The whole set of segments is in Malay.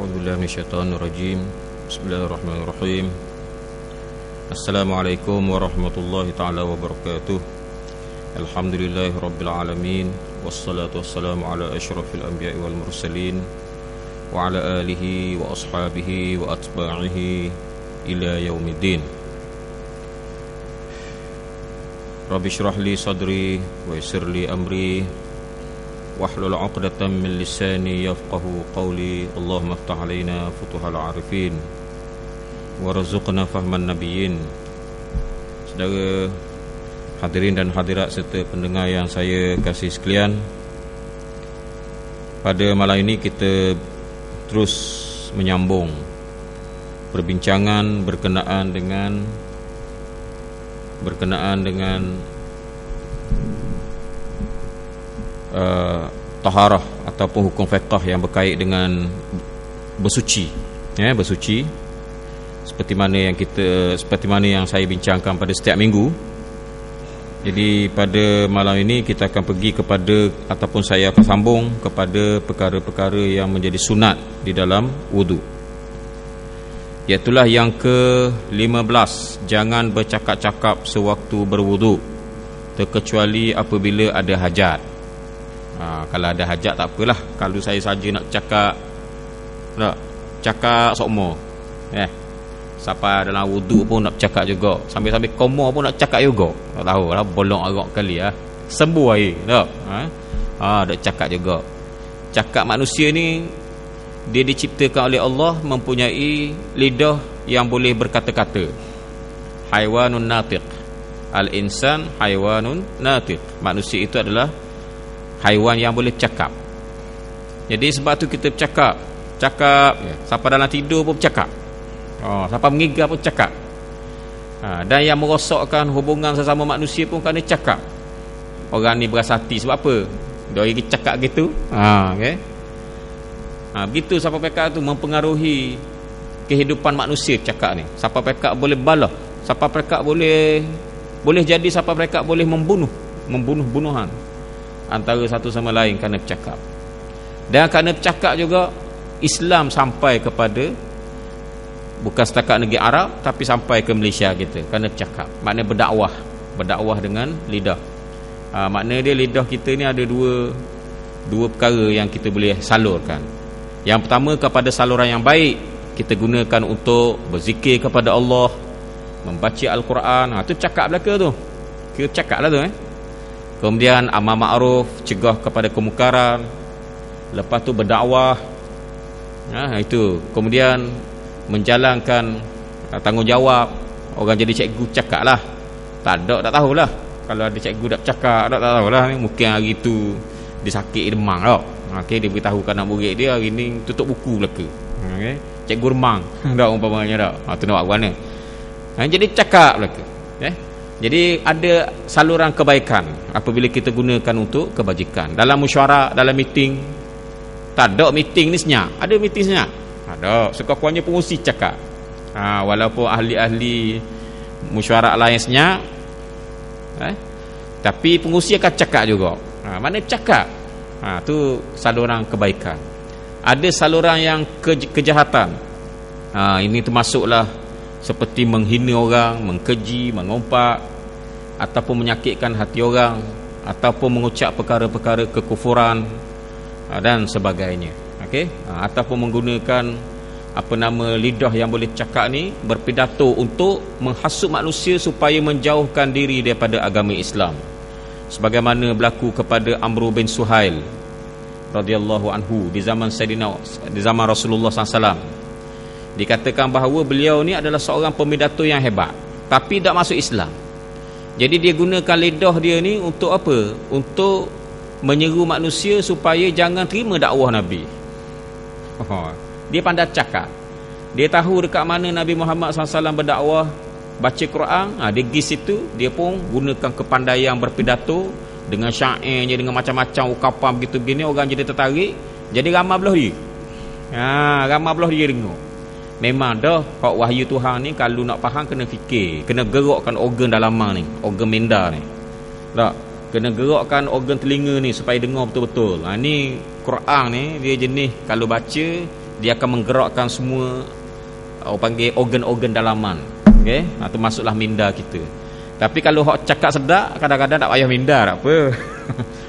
A'udzubillahi minasyaitonirrajim. Bismillahirrahmanirrahim. Assalamualaikum warahmatullahi taala wabarakatuh. Alhamdulillahirabbil alamin wassalatu wassalamu ala asyrafil anbiya'i wal mursalin wa ala alihi wa ashabihi wa atba'ihi ila yaumiddin. Rabbi shrah li sadri wa yassir li amri wahlul 'uqdatam min lisani yafqahu qawli. Allahumma iftah 'alaina futuhal 'arifin warzuqna fahman nabiyyin. Saudara hadirin dan hadirat serta pendengar yang saya kasih sekalian, pada malam ini kita terus menyambung perbincangan berkenaan dengan taharah ataupun hukum fiqh yang berkait dengan bersuci, bersuci seperti mana yang saya bincangkan pada setiap minggu. Jadi pada malam ini kita akan pergi kepada, ataupun saya akan sambung kepada perkara-perkara yang menjadi sunat di dalam wudu. Iaitulah yang ke-15, jangan bercakap-cakap sewaktu berwudu terkecuali apabila ada hajat. Kalau ada hajat tak apalah. Kalau saya saja nak cakap sokmo, sampai dalam wudu pun nak cakap juga, sambil-sambil koma pun nak cakap juga. Tak tahu lah, bolong agak kali sembuh air tak? Nak cakap juga. Cakap manusia ni dia diciptakan oleh Allah mempunyai lidah yang boleh berkata-kata. Haiwanun natiq. Al-insan haiwanun natiq. Manusia itu adalah haiwan yang boleh bercakap. Jadi sebab tu kita bercakap. Sampai dalam tidur pun bercakap. Sampai mengigar pun cakap. Dan yang merosakkan hubungan sesama manusia pun kerana cakap. Orang ni berasa hati sebab apa? Dia lagi cakap gitu. Begitu sampai pekak tu mempengaruhi kehidupan manusia cakap ni. Sampai pekak boleh balah. Sampai pekak boleh jadi sampai pekak boleh membunuhan antara satu sama lain kerana bercakap. Dan kerana bercakap juga Islam sampai kepada bukan setakat negeri Arab, tapi sampai ke Malaysia kita kerana bercakap. Maknanya berdakwah dengan lidah. Maknanya dia lidah kita ni ada dua perkara yang kita boleh salurkan. Yang pertama, kepada saluran yang baik, kita gunakan untuk berzikir kepada Allah, membaca Al-Quran. Tu cakap belaka tu. Kita cakap lah tu. Kemudian amal ma'ruf, cegah kepada kemungkaran. Lepas tu berdakwah. Itu. Kemudian menjalankan tanggungjawab. Orang jadi cikgu cakap lah. Tak tahulah. Kalau ada cikgu tak cakap, tak tahulah. Mungkin hari tu dia sakit demam tak. Dia beritahu anak murid dia hari ni tutup buku belaka. Cikgu remang tak umpamanya tak. Tu nak buat mana. Jadi cakap belaka. Jadi ada saluran kebaikan apabila kita gunakan untuk kebajikan. Dalam mesyuarat, dalam meeting. Tak ada meeting ni senyap. Ada meeting senyap? Ada. Sekurang-kurangnya pengurusi cakap. Walaupun ahli-ahli mesyuarat lain senyap, tapi pengurusi akan cakap juga. Mana cakap? Tu saluran kebaikan. Ada saluran yang kejahatan. Ini termasuklah seperti menghina orang, mengkeji, mengompak, ataupun menyakitkan hati orang, ataupun mengucap perkara-perkara kekufuran dan sebagainya. Ataupun menggunakan lidah yang boleh cakap ni berpidato untuk menghasut manusia supaya menjauhkan diri daripada agama Islam. Sebagaimana berlaku kepada Amr bin Suhail radhiyallahu anhu di zaman Rasulullah SAW. Dikatakan bahawa beliau ni adalah seorang pemidato yang hebat, tapi tak masuk Islam. Jadi dia gunakan lidah dia ni untuk apa? Untuk menyeru manusia supaya jangan terima dakwah Nabi. Dia pandai cakap. Dia tahu dekat mana Nabi Muhammad SAW berdakwah, baca Quran. Dia pergi situ. Dia pun gunakan kepandaian berpidato dengan syairnya, dengan macam-macam ukapan begitu begini. Orang jadi tertarik. Jadi ramai belah dia. Ramai belah dia dengar. Memang dah hak wahyu Tuhan ni kalau nak faham kena fikir, kena gerakkan organ dalaman ni, organ minda ni. Tak, kena gerakkan organ telinga ni supaya dengar betul-betul. Ni Quran ni dia jenis kalau baca dia akan menggerakkan semua orang panggil organ-organ dalaman. Okey, itu masuklah minda kita. Tapi kalau hok cakap sedap, kadang-kadang tak payah minda tak apa.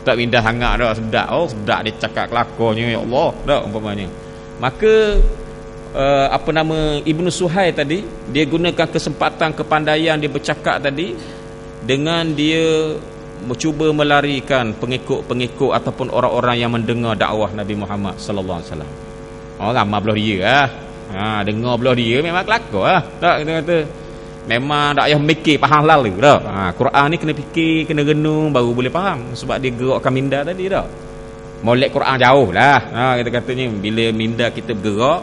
Tak minda sangat dah, sedap. Oh, sedap dia cakap kelakonnya, ya Allah, dak umpamanya. Maka Ibnu Suhail tadi, dia gunakan kesempatan kepandaian dia bercakap tadi dengan dia mencuba melarikan pengikut-pengikut ataupun orang-orang yang mendengar dakwah Nabi Muhammad sallallahu alaihi wasallam. Oh, ramai belah dia dengar belah dia memang kelakar tak kita kata. Memang tak payah mikir faham lalu dah. Quran ni kena fikir, kena renung baru boleh faham sebab dia gerakkan minda tadi dah. Molek Quran jauh lah. Kita katanya bila minda kita bergerak,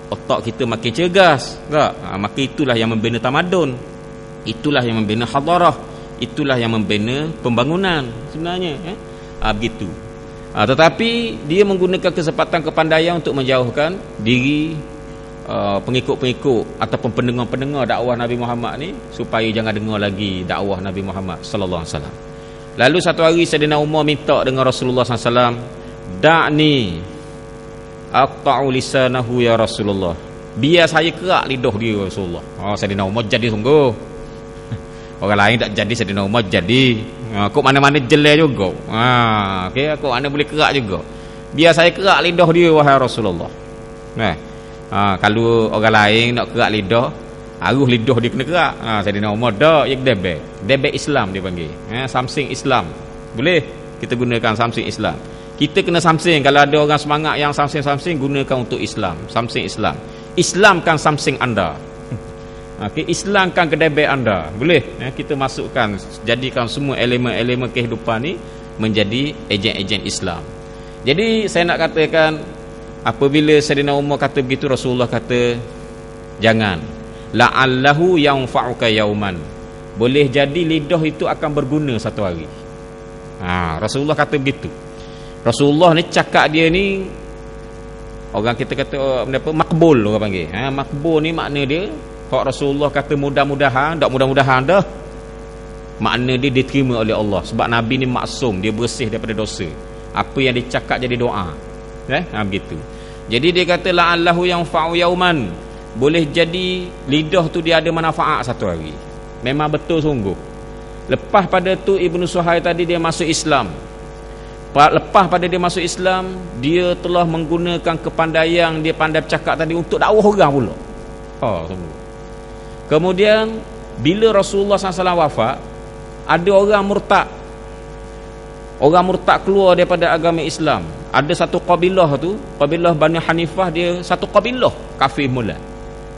otak kita makin cergas tak? Maka itulah yang membina tamadun, itulah yang membina hadarah, itulah yang membina pembangunan sebenarnya begitu. Tetapi dia menggunakan kesempatan kepandaian untuk menjauhkan diri pengikut-pengikut ataupun pendengar-pendengar dakwah Nabi Muhammad ni supaya jangan dengar lagi dakwah Nabi Muhammad sallallahu alaihi wasallam. Lalu satu hari Sayyidina Umar minta dengan Rasulullah sallallahu alaihi wasallam, "Da'ni aqta'u lisanahu ya Rasulullah." Biar saya kerak lidah dia Rasulullah. Sayyidina Umar jadi sungguh. Orang lain tak jadi, Sayyidina Umar jadi. Kok mana-mana jelek juga. Okey, kok mana boleh kerak juga. Biar saya kerak lidah dia wahai Rasulullah. Kalau orang lain nak kerak lidah, aruh lidah dia kena kerak. Sayyidina Umar dak yang debek Islam dia panggil. Samsing Islam. Boleh kita gunakan samsing Islam. Kita kena samsing. Kalau ada orang semangat yang samsing-samsing, gunakan untuk Islam. Samsing Islam. Islamkan samsing anda. Islamkan kedebek anda. Boleh kita masukkan, jadikan semua elemen-elemen kehidupan ni menjadi ejen-ejen Islam. Jadi saya nak katakan, apabila Sayyidina Umar kata begitu, Rasulullah kata jangan, la'allahu yanfa'uka yauman, boleh jadi lidah itu akan berguna satu hari. Rasulullah kata begitu. Rasulullah ni cakap dia ni, orang kita kata makbul, orang panggil makbul ni makna dia, kalau Rasulullah kata mudah-mudahan, tak mudah-mudahan dah, makna dia diterima oleh Allah. Sebab Nabi ni maksum, dia bersih daripada dosa. Apa yang dia cakap jadi doa. Begitu. Jadi dia kata la'allahu yanfa'u yauman, boleh jadi lidah tu dia ada manfaat satu hari. Memang betul sungguh. Lepas pada tu Ibnu Suhail tadi dia masuk Islam. Lepas pada dia masuk Islam, dia telah menggunakan kepandaian dia pandai bercakap tadi untuk dakwah orang pula. Sungguh. Kemudian bila Rasulullah SAW wafat, ada orang murtad. Orang murtad keluar daripada agama Islam. Ada satu kabilah tu, kabilah Bani Hanifah, dia satu kabilah kafir mula,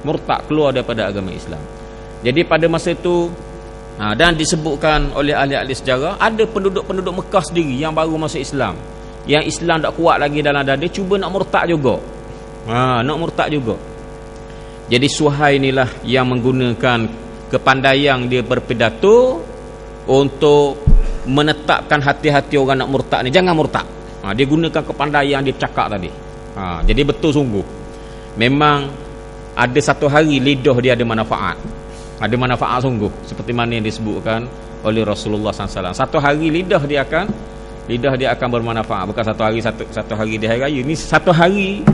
murtad keluar daripada agama Islam. Jadi pada masa itu dan disebutkan oleh ahli-ahli sejarah, ada penduduk-penduduk Mekah sendiri yang baru masuk Islam, yang Islam tak kuat lagi dalam dada, cuba nak murtad juga. Nak murtad juga. Jadi Suhail inilah yang menggunakan kepandaian dia berpidato untuk menetapkan hati-hati orang nak murtad ni, jangan murtad. Dia gunakan kepandaian dia cakap tadi. Jadi betul sungguh, memang ada satu hari lidah dia ada manfaat. Ada manfaat sungguh, seperti mana yang disebutkan oleh Rasulullah SAW. Satu hari lidah dia akan bermanfaat. Bukan satu hari di hari raya. Ini satu hari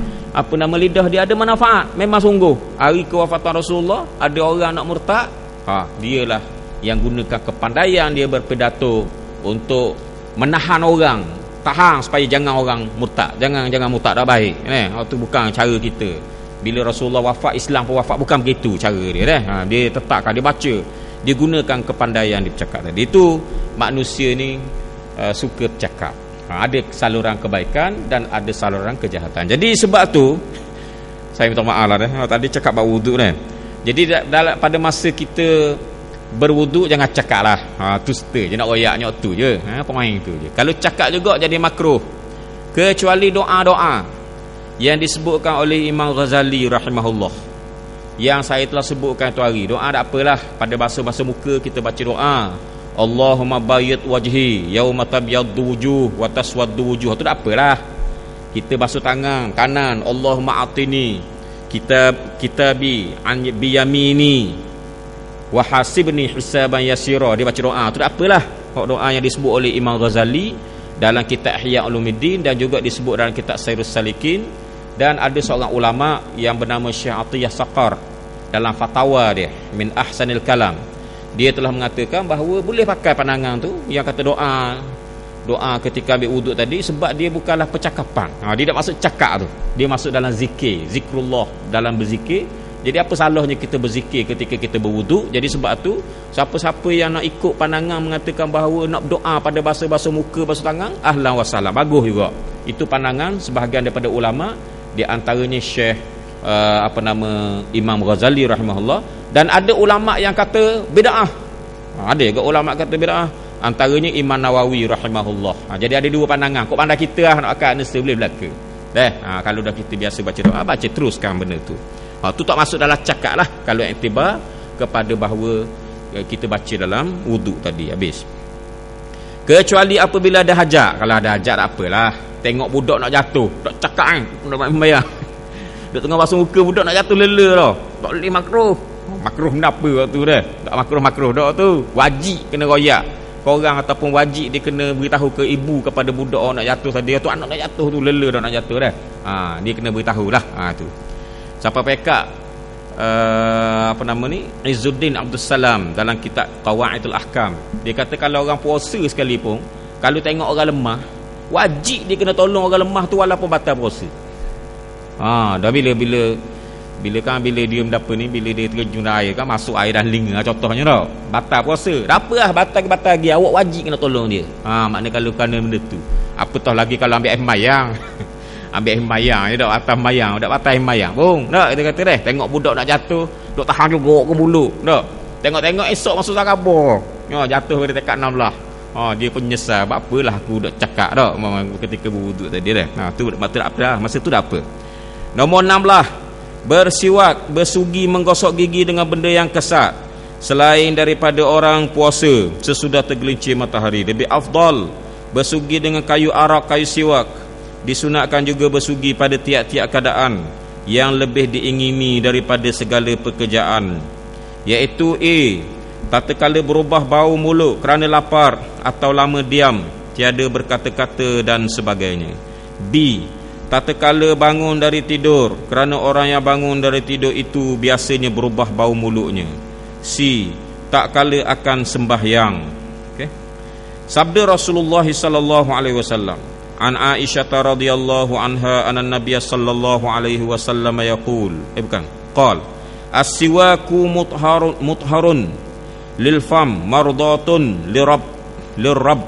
lidah dia ada manfaat. Memang sungguh, hari kewafatan Rasulullah ada orang nak murtad, dialah yang gunakan kepandaian dia berpidato untuk menahan orang, tahan supaya jangan orang murtad. Jangan murtad, dah baik. Itu bukan cara kita. Bila Rasulullah wafat, Islam pun wafat, bukan begitu cara dia. Dia tetapkan, dia baca, dia gunakan kepandaian dia bercakap tadi. Itu manusia ni suka bercakap. Ada saluran kebaikan dan ada saluran kejahatan. Jadi sebab tu saya minta maaf lah tadi cakap bab wuduk kan. Jadi pada masa kita berwuduk, jangan cakap lah. Tu setel je, nak royak nyok tu je. Pemain tu je. Kalau cakap juga jadi makruh, kecuali doa-doa yang disebutkan oleh Imam Ghazali rahimahullah, yang saya telah sebutkan tu hari. Doa tak apalah, pada bahasa muka kita baca doa, Allahumma bayyid wajhi yauma tabyaddu wujuh wa taswaddu wujuh. Tu tak apalah. Kita basuh tangan kanan, Allahumma atini kitabi an biyamini wa hasibni hisaban yasira. Dia baca doa tu tak apalah. Doa yang disebut oleh Imam Ghazali dalam kitab Ihya Ulumuddin dan juga disebut dalam kitab Sairus Salikin, Dan ada seorang ulama yang bernama Syekh Atiyah Saqar, dalam fatwa dia Min Ahsanil Kalam, dia telah mengatakan bahawa boleh pakai pandangan tu yang kata doa ketika ambil wuduk tadi, sebab dia bukanlah percakapan. Dia tak masuk cakap tu, dia masuk dalam zikir, zikrullah, dalam berzikir. Jadi apa salahnya kita berzikir ketika kita berwuduk? Jadi sebab tu siapa-siapa yang nak ikut pandangan mengatakan bahawa nak berdoa pada basuh muka, basuh tangan, ahlan wa sahlan, bagus juga. Itu pandangan sebahagian daripada ulama, di antaranya Syekh Imam Ghazali rahimahullah. Dan ada ulama yang kata bid'ah. Ada juga ulama kata bid'ah, antaranya Imam Nawawi rahimahullah. Jadi ada dua pandangan. Kok pandai kita nak akal nesta boleh belaka. Kalau dah kita biasa baca doa, baca teruskan benda tu. Tu tak masuk dalam cakap lah, kalau iktibar kepada bahawa kita baca dalam wuduk tadi. Habis. Kecuali apabila ada hajat. Kalau ada hajat tak apalah. Tengok budak nak jatuh, tak cakap kan, nak membayar. Duk tengah basuh muka, budak nak jatuh lela dah. Tak boleh makruh. Makruh benda apa waktu dah? Tak makruh dah tu. Wajib kena royak. Korang ataupun wajib dia kena beritahu ke ibu kepada budak nak jatuh tadi. Tu anak nak jatuh tu, lela dah nak jatuh dah. Dia kena beritahulah. Tu. Siapa pekak Izzuddin Abdul Salam dalam kitab Qawaidul Ahkam, dia kata kalau orang puasa sekalipun, kalau tengok orang lemah, wajib dia kena tolong orang lemah tu walaupun batal puasa. Dah bila dia mendapat ni, bila dia terjun dalam air kan, masuk air dan linga contohnya dah, batal puasa. Tak apalah, batal lagi, awak wajib kena tolong dia. Maknanya kalau kena benda tu, apatah lagi kalau ambil air mayang. Ambil himayang, dia tak atas himayang, tak atas himayang pun. Tak, kita kata deh, tengok budak nak jatuh, duk tahan juga ke mulut. Tak. Tengok esok masuk Sarabor. Jatuh pada tekad 16. Dia pun nyesal, apa apalah aku dak cakap dak ketika berwuduk tadi dah. Tu tak apa, masa tu dah apa. Nombor 16, bersiwak, bersugi menggosok gigi dengan benda yang kesat selain daripada orang puasa sesudah tergelincir matahari. Lebih afdal bersugi dengan kayu arak, kayu siwak. Disunatkan juga bersugi pada tiap-tiap keadaan yang lebih diingini daripada segala pekerjaan, iaitu tatkala berubah bau mulut kerana lapar atau lama diam, tiada berkata-kata dan sebagainya. B, tatkala bangun dari tidur, kerana orang yang bangun dari tidur itu biasanya berubah bau mulutnya. C, tak kala akan sembahyang. Sabda Rasulullah sallallahu alaihi wasallam, an Aisyah radhiyallahu anha anna Nabiy sallallahu alaihi wasallam yaqul qal as-siwaku mutharun lil fam mardatun lirabb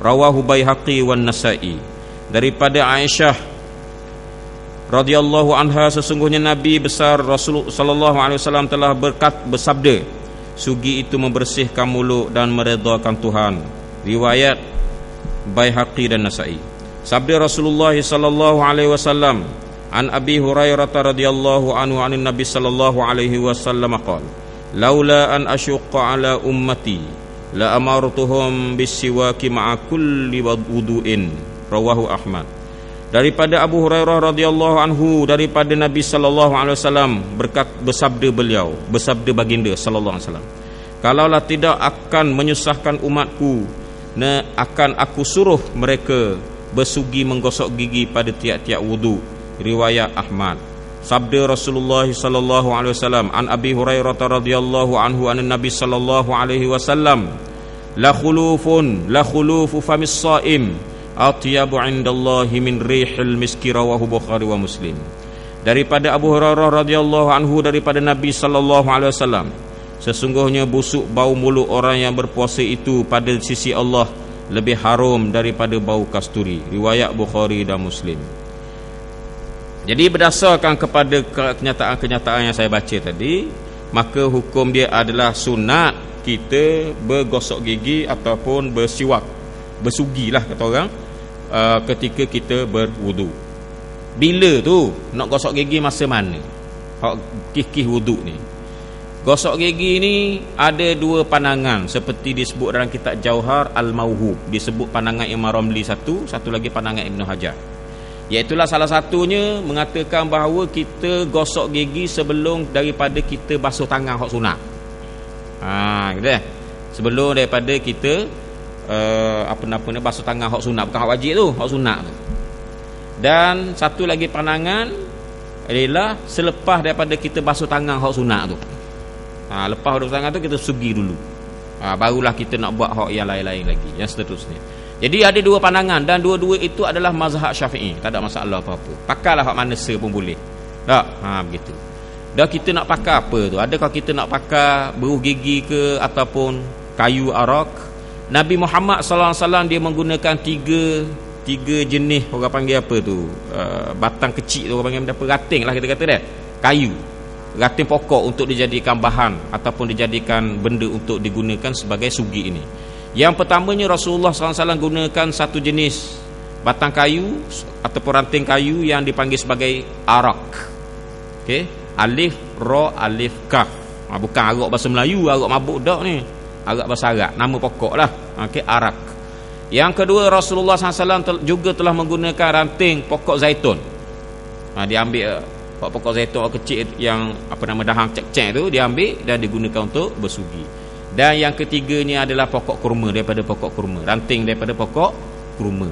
rawahu Baihaqi wan Nasa'i. Daripada Aisyah radhiyallahu anha, sesungguhnya Nabi besar Rasulullah sallallahu alaihi wasallam telah bersabda, sugi itu membersihkan mulut dan meredakan Tuhan. Riwayat Baihaqi dan Nasa'i. Sabda Rasulullah sallallahu alaihi wasallam, an Abi Hurairah radhiyallahu anhu anin Nabi sallallahu alaihi wasallam qala, laula an asyqa ala ummati la amartuhum bisiwaki ma'a kulli wudu'in. Rawahu Ahmad. Daripada Abu Hurairah radhiyallahu anhu, daripada Nabi sallallahu alaihi wasallam bersabda baginda sallallahu alaihi wasallam, kalaulah tidak akan menyusahkan umatku, akan aku suruh mereka bersugi menggosok gigi pada tiap-tiap wudu. Riwayat Ahmad. Sabda Rasulullah sallallahu alaihi wasallam, an Abi Hurairah radhiyallahu anhu an Nabi sallallahu alaihi wasallam, la khulufu famis shaim atyabu indallahi min rihil miski. Rawahu Bukhari wa Muslim. Daripada Abu Hurairah radhiyallahu anhu, daripada Nabi sallallahu alaihi wasallam, sesungguhnya busuk bau mulut orang yang berpuasa itu pada sisi Allah lebih harum daripada bau kasturi. Riwayat Bukhari dan Muslim. Jadi berdasarkan kepada kenyataan-kenyataan yang saya baca tadi, maka hukum dia adalah sunat kita bergosok gigi ataupun bersiwak, bersugilah kata orang, ketika kita berwudu. Bila tu nak gosok gigi, masa mana? Kih-kih wudu ni. Gosok gigi ni ada dua pandangan, seperti disebut dalam kitab Jauhar Al-Mauhub. Disebut pandangan Imam Ramli satu lagi pandangan Ibn Hajar. Iaitulah salah satunya mengatakan bahawa kita gosok gigi sebelum daripada kita basuh tangan hak sunat. Gitu eh. Sebelum daripada kita basuh tangan hak sunat, bukan hak wajib tu, hak sunat tu. Dan satu lagi pandangan adalah selepas daripada kita basuh tangan hak sunat tu. Lepas basuh tangan tu kita sugi dulu. Barulah kita nak buat hak yang lain-lain lagi, yang seterusnya. Jadi ada dua pandangan dan dua-dua itu adalah mazhab Syafi'i. Tak ada masalah apa-apa. Pakailah hak manasa pun boleh. Tak? Begitu. Dah kita nak pakai apa tu? Adakah kita nak pakai beruh gigi ke ataupun kayu arak? Nabi Muhammad sallallahu alaihi wasallam dia menggunakan tiga jenis, orang panggil apa tu? Batang kecil tu, orang panggil apa? Rating lah kita kata dah. Kayu. Rating pokok untuk dijadikan bahan ataupun dijadikan benda untuk digunakan sebagai sugi ini. Yang pertamanya Rasulullah sallallahu alaihi wasallam gunakan satu jenis batang kayu ataupun ranting kayu yang dipanggil sebagai arak. Okey. Alif, Ra, Alif, Kaf. Bukan arak bahasa Melayu, arak mabuk dak ni. Arak bahasa Arab, nama pokok lah. Okey, arak. Yang kedua, Rasulullah SAW juga telah menggunakan ranting pokok zaitun. Dia ambil pokok zaitun kecil yang apa nama dahang cek-cek tu, dia ambil dan digunakan untuk bersugi. Dan yang ketiganya adalah pokok kurma, daripada pokok kurma, ranting daripada pokok kurma.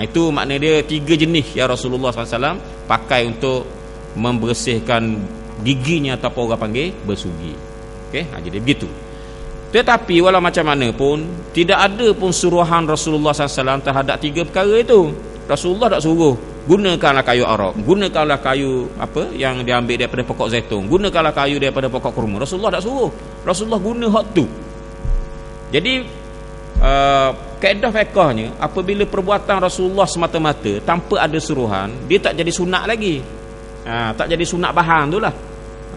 Itu makna dia tiga jenis yang Rasulullah SAW pakai untuk membersihkan giginya ataupun orang panggil bersugi. Okey, jadi begitu. Tetapi walau macam mana pun tidak ada pun suruhan Rasulullah SAW terhadap tiga perkara itu. Rasulullah tak suruh gunakanlah kayu arak, gunakanlah kayu apa yang diambil daripada pokok zaitun, gunakanlah kayu daripada pokok kurma. Rasulullah tak suruh. Rasulullah guna hak tu. Jadi kaedah fiqhnya, apabila perbuatan Rasulullah semata-mata tanpa ada suruhan, dia tak jadi sunat lagi. Tak jadi sunat bahan tu lah.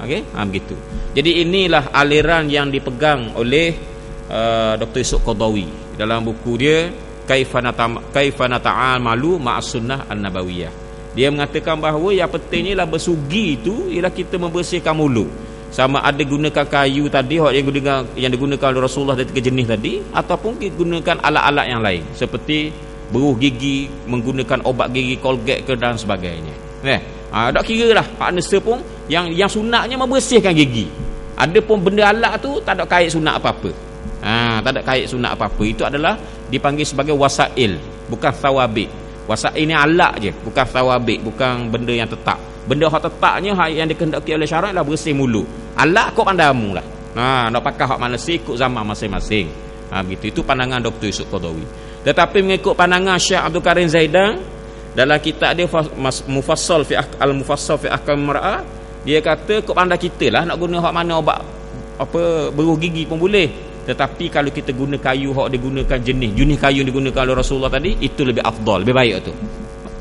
Okey, begitu. Jadi inilah aliran yang dipegang oleh Dr. Yusuf Qaradawi dalam buku dia Kaifa Nata'amalu Ma'as Sunnah An-Nabawiyah. Dia mengatakan bahawa yang pentingnya lah bersugi itu ialah kita membersihkan mulut. Sama ada gunakan kayu tadi yang digunakan oleh Rasulullah dari tiga jenis tadi, ataupun gunakan alat-alat yang lain seperti beruh gigi, menggunakan obat gigi Colgate ke dan sebagainya. Tak kira lah Pak Nesa pun yang sunatnya membersihkan gigi. Ada pun benda alat tu tak ada kait sunat apa-apa. Tak ada kait sunat apa-apa. Itu adalah dipanggil sebagai wasail, bukan thawabit. Wasail ni alat je, bukan thawabit, bukan benda yang tetap. Benda hak tetapnya yang dikehendaki oleh syarak lah bersih mulut. Alat kau pandamu lah. Nak pakai hak mana ikut zaman masing-masing. Begitu. Itu pandangan Dr. Yusuf Qaradawi. Tetapi mengikut pandangan Syekh Abdul Karim Zaidan dalam kitab dia Mufassal fi Al-Mufassal fi Ahkam Mar'ah, dia kata kau pandai kita lah nak guna hak mana obat apa beruh gigi pun boleh. Tetapi kalau kita guna kayu hak digunakan jenis kayu yang digunakan oleh Rasulullah tadi, itu lebih afdal, lebih baik tu.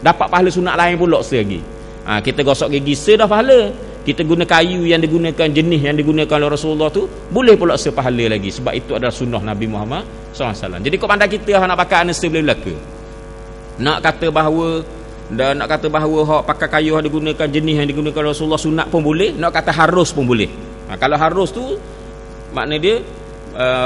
Dapat pahala sunat lain pula selagi. Kita gosok gigi dah pahala. Kita guna kayu yang digunakan jenis yang digunakan oleh Rasulullah tu, boleh pula sepahala lagi, sebab itu adalah sunnah Nabi Muhammad SAW. Jadi kau pandai kita nak pakai anasa boleh belaka. Nak kata bahawa hak pakai kayu yang digunakan jenis yang digunakan oleh Rasulullah sunat pun boleh, nak kata harus pun boleh. Kalau harus tu makna dia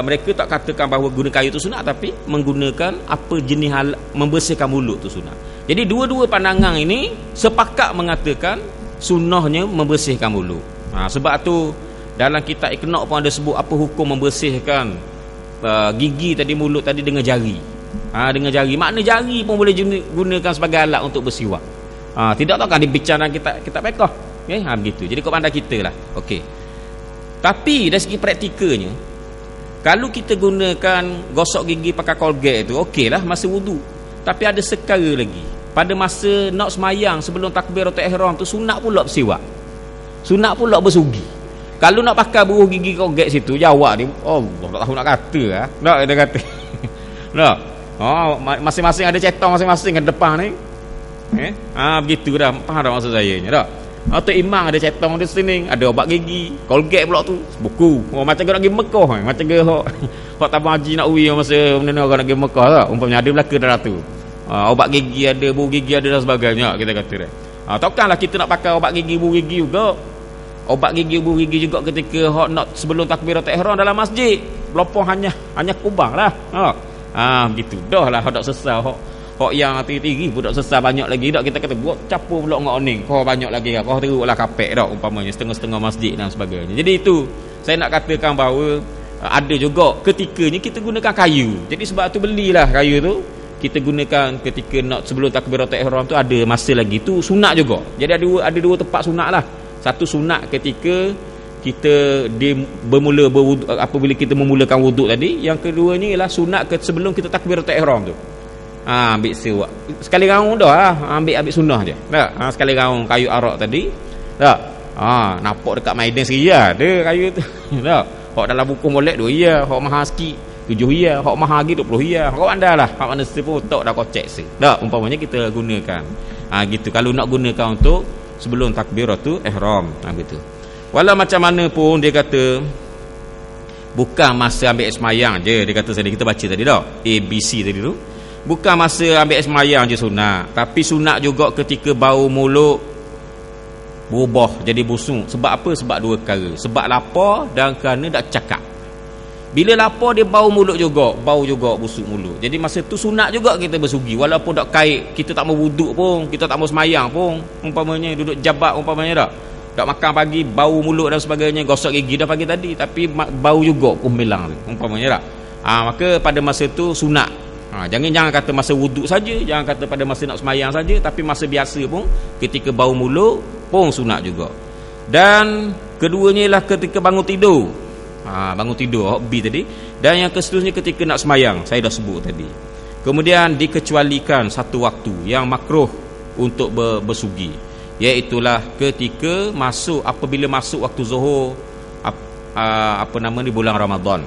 mereka tak katakan bahawa guna kayu tu sunat, tapi menggunakan apa jenis membersihkan mulut tu sunat. Jadi dua-dua pandangan ini sepakat mengatakan sunnahnya membersihkan mulut. Sebab tu dalam kitab Iqna' pun ada sebut apa hukum membersihkan gigi tadi, mulut tadi dengan jari. Dengan jari, makna jari pun boleh gunakan sebagai alat untuk bersiwak. Tidak tahu kan dibincang kitab fiqh. Begitu. Jadi kau pandai kita lah. Okey. Tapi dari segi praktikalnya, kalau kita gunakan gosok gigi pakai Colgate tu, okeylah masa wudu. Tapi ada sekara lagi. Pada masa nak semayang sebelum takbiratul ihram tu, sunat pula bersiwak. Sunat pula bersugi. Kalau nak pakai beruh gigi Colgate situ, jawab dia, Allah tak tahu nak kata lah. Tak dia kata. Tak. Masing-masing ada cetong masing-masing kat depan ni. Begitu dah. Faham tak maksud saya ni? Tak. Tok Imam ada cetong di sini, ada obat gigi, Colgate pula tu, buku. Macam nak pergi Mekah, macam hak tabung haji nak uwi masa benda orang nak pergi Mekah tak. Umpamanya ada belaka dalam tu. Obat gigi ada, buah gigi ada dan sebagainya, kita kata dah. Takkanlah kita nak pakai obat gigi, buah gigi juga. Obat gigi, buah gigi juga ketika hak nak sebelum takbiratul ihram dalam masjid. Pelopong hanya kubang lah. Begitu. Dah lah hak tak sesal hak yang tiri-tiri pun tak sesal banyak lagi dak, kita kata buat capur pula ngak oning. Kau banyak lagi kau teruklah kapek dak umpamanya setengah-setengah masjid dan sebagainya. Jadi itu saya nak katakan bahawa ada juga ketikanya kita gunakan kayu. Jadi sebab tu belilah kayu tu kita gunakan ketika nak sebelum takbiratul ihram tu ada masa lagi tu sunat juga. Jadi ada dua tempat sunat lah. Satu sunat ketika kita bermula berwuduk, apabila kita memulakan wuduk tadi. Yang keduanya ialah sunat sebelum kita takbiratul ihram tu. Ambil siwak sekali raung dah lah. Ambil sunnah je tak? Sekali raung kayu arak tadi tak? Nampak dekat Maidan seri lah ada kayu tu tak? Hak dalam buku molek 2 ya, hak mahal sikit 7 ya, hak mahal lagi 20 ya. Hak pandai lah, hak mana pun tok dah kocek si tak? Umpamanya kita gunakan gitu kalau nak gunakan untuk sebelum takbiratul ihram gitu. Walau macam mana pun dia kata bukan masa ambil semayang je. Dia kata tadi kita baca tadi dah ABC tadi tu, bukan masa ambil semayang je sunat, tapi sunat juga ketika bau mulut berubah jadi busuk. Sebab apa? Sebab 2 perkara. Sebab lapar dan kerana dak cakap. Bila lapar dia bau mulut juga, bau juga busuk mulut. Jadi masa tu sunat juga kita bersugi walaupun dak kait, kita tak mau wuduk pun, kita tak mau semayang pun, umpamanya duduk jabat umpamanya dak makan pagi, bau mulut dan sebagainya, gosok gigi dah pagi tadi tapi bau juga pun bilang umpamanya tak. Maka pada masa tu sunat. Jangan kata masa wuduk saja, jangan kata pada masa nak semayang saja, tapi masa biasa pun ketika bau mulut pun sunat juga. Dan keduanya ialah ketika bangun tidur. Bangun tidur B tadi. Dan yang keseterusnya ketika nak semayang, saya dah sebut tadi. Kemudian dikecualikan satu waktu yang makruh untuk bersugi, iaitulah ketika apabila masuk waktu zuhur di bulan Ramadan.